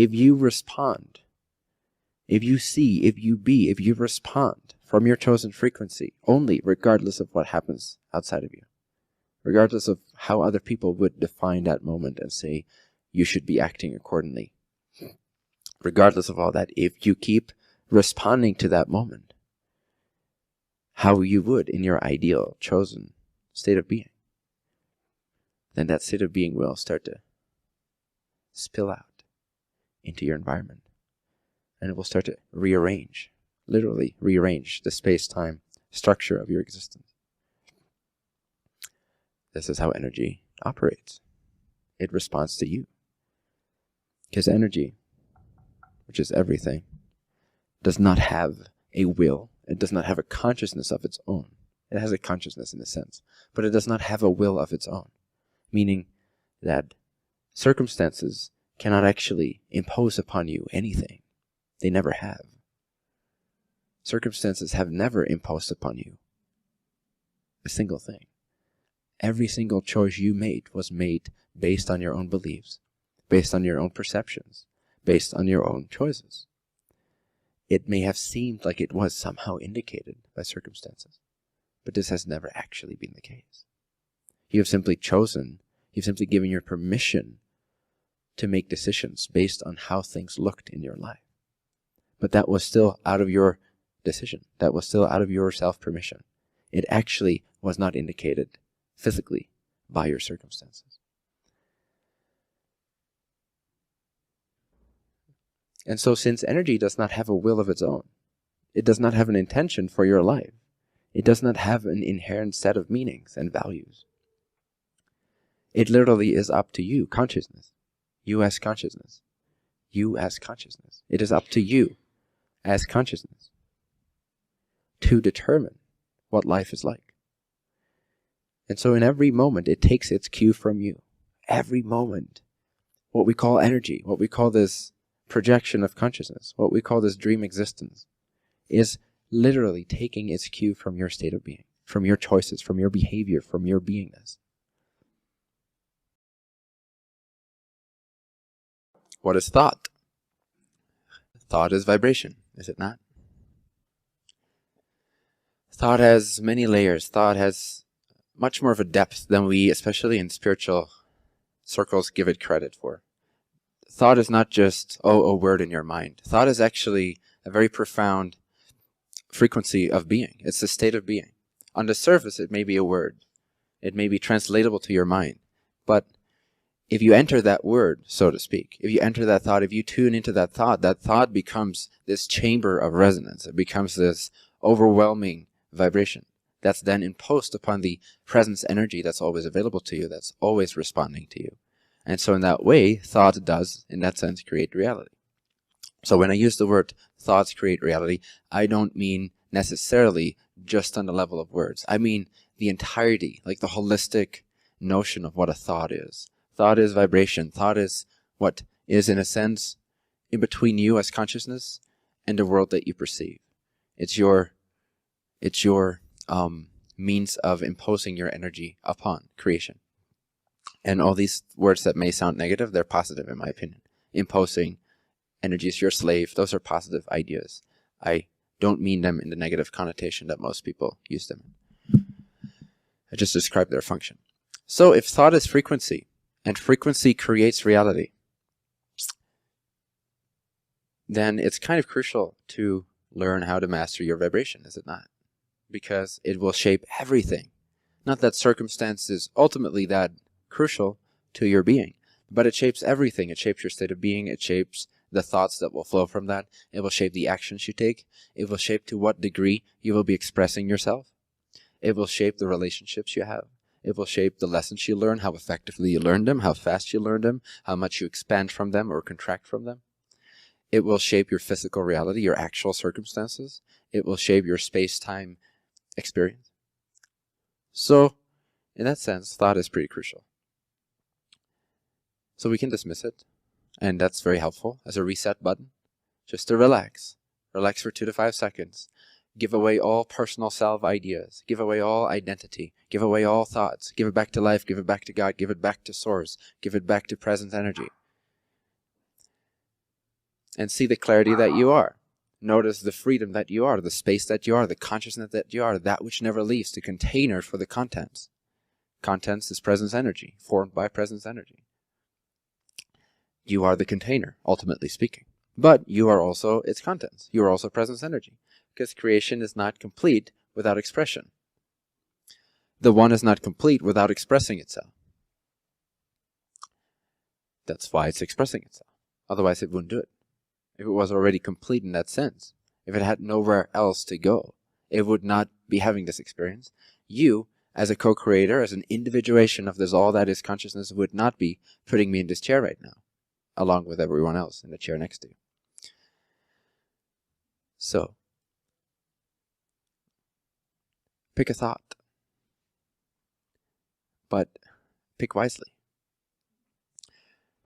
if you respond, if you see, if you be, if you respond from your chosen frequency only, regardless of what happens outside of you, regardless of how other people would define that moment and say you should be acting accordingly, regardless of all that, if you keep responding to that moment how you would in your ideal chosen state of being, then that state of being will start to spill out into your environment, and it will start to rearrange, literally rearrange the space-time structure of your existence. This is how energy operates. It responds to you. Because energy, which is everything, does not have a will. It does not have a consciousness of its own. It has a consciousness in a sense, but it does not have a will of its own. Meaning that circumstances cannot actually impose upon you anything. They never have. Circumstances have never imposed upon you a single thing. Every single choice you made was made based on your own beliefs, based on your own perceptions, based on your own choices. It may have seemed like it was somehow indicated by circumstances, but this has never actually been the case. You have simply chosen, you've simply given your permission to make decisions based on how things looked in your life. But that was still out of your decision. That was still out of your self-permission. It actually was not indicated physically by your circumstances. And so since energy does not have a will of its own, it does not have an intention for your life, it does not have an inherent set of meanings and values. It literally is up to you, consciousness. You as consciousness. You as consciousness. It is up to you as consciousness to determine what life is like. And so in every moment, it takes its cue from you. Every moment, what we call energy, what we call this projection of consciousness, what we call this dream existence, is literally taking its cue from your state of being, from your choices, from your behavior, from your beingness. What is thought? Thought is vibration, is it not? Thought has many layers. Thought has much more of a depth than we, especially in spiritual circles, give it credit for. Thought is not just, a word in your mind. Thought is actually a very profound frequency of being. It's a state of being. On the surface, it may be a word. It may be translatable to your mind. But if you enter that word, so to speak, if you enter that thought, if you tune into that thought becomes this chamber of resonance. It becomes this overwhelming vibration that's then imposed upon the presence energy that's always available to you, that's always responding to you. And so in that way, thought does, in that sense, create reality. So when I use the word thoughts create reality, I don't mean necessarily just on the level of words. I mean the entirety, like the holistic notion of what a thought is. Thought is vibration. Thought is what is, in a sense, in between you as consciousness and the world that you perceive. It's your means of imposing your energy upon creation. And all these words that may sound negative, they're positive in my opinion. Imposing energy is your slave. Those are positive ideas. I don't mean them in the negative connotation that most people use them in. I just describe their function. So if thought is frequency, and frequency creates reality, then it's kind of crucial to learn how to master your vibration, is it not? Because it will shape everything. Not that circumstance is ultimately that crucial to your being, but it shapes everything. It shapes your state of being. It shapes the thoughts that will flow from that. It will shape the actions you take. It will shape to what degree you will be expressing yourself. It will shape the relationships you have. It will shape the lessons you learn, how effectively you learn them, how fast you learn them, how much you expand from them or contract from them. It will shape your physical reality, your actual circumstances. It will shape your space-time experience. So, in that sense, thought is pretty crucial. So we can dismiss it, and that's very helpful as a reset button, just to relax. Relax for 2 to 5 seconds. Give away all personal self ideas. Give away all identity. Give away all thoughts. Give it back to life. Give it back to God. Give it back to source. Give it back to present energy. and see the clarity that you are. Notice the freedom that you are, the space that you are, the consciousness that you are, that which never leaves, the container for the contents. Contents is presence energy, formed by presence energy. You are the container, ultimately speaking. But you are also its contents. You are also presence energy, because creation is not complete without expression. The one is not complete without expressing itself. That's why it's expressing itself. Otherwise, it wouldn't do it. If it was already complete in that sense, if it had nowhere else to go, it would not be having this experience. You, as a co-creator, as an individuation of this all that is consciousness, would not be putting me in this chair right now, along with everyone else in the chair next to you. So, pick a thought, but pick wisely.